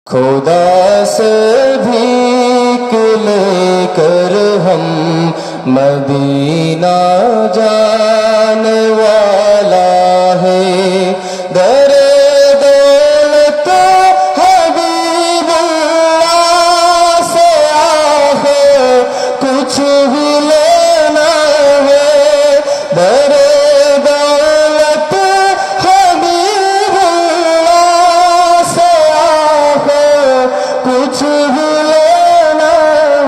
खुदा से भीख लेकर हम मदीना जाने वाला है। दरे दौलत हबीबुल्लाह से आहे कुछ भी लेना है। दरे दौलत हबीबुल्लाह से आहे कुछ भी लेना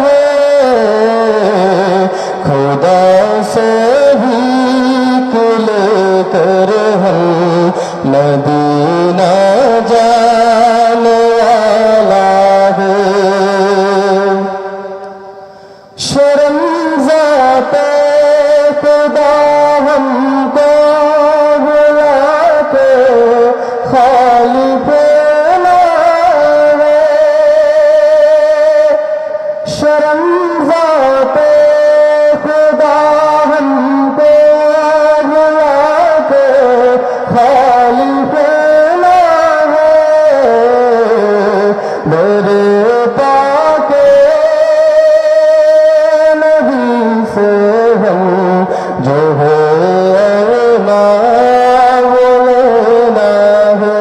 है। खुदा से भीख लेकर हम मदीना जाने वाला है। शर्म ज़ाते खुदा हमको बुला के खाली देना है। शर्म ज़ाते खुदा हमको बुला के खाली देना है। मेरे पाके नबी से हम जो है ना वो लेना है।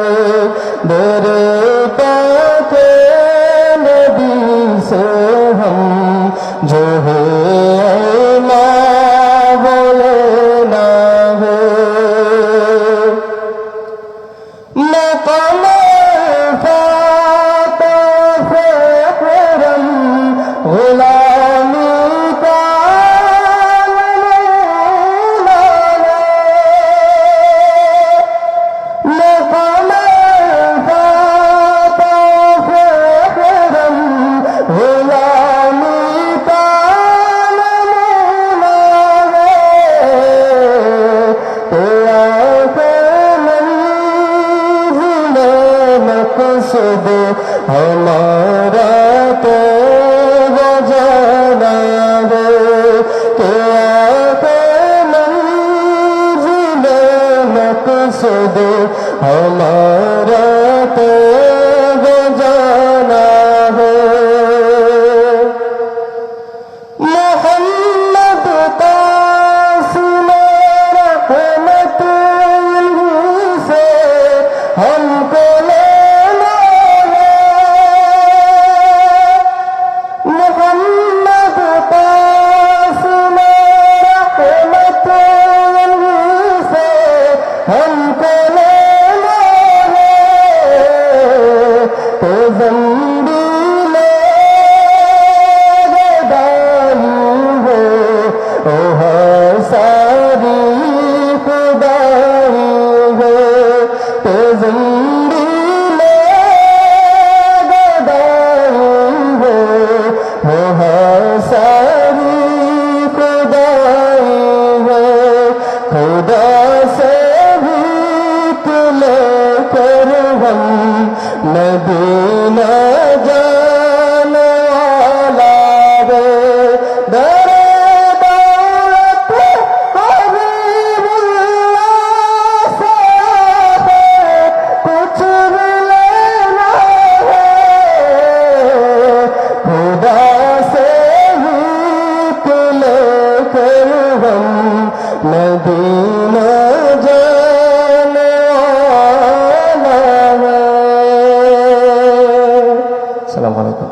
मेरे पाके नबी से हम जो है ना वो लेना है। मक़ाम फ़ातिह फ़िक्रम ग़ुलामी का नमूना है। मक़ाम फ़ातिह फ़िक्रम ग़ुलामी का नमूना है। तेरा मकसद हमारा तो बजाना है। मकसद हमारा तो बजाना है। मोहम्मद कासिम रहमत से हमको लेना है। मोहम्मद कासिम रहमत से हमको लेना है। तो ज़ंबीले गदाई हो ओ सारी खुदाई हो। तो ज़ंबीले गदाई हो सारी खुदाई हो। खुदा से भीख लेकर हम मदीना जाने वाला है। दरे दौलत हबीबुल्लाह से आहे कुछ भी लेना है। खुदा से भीख लेकर हम मदीना जाने वाला है। अस्सलामु अलैकुम।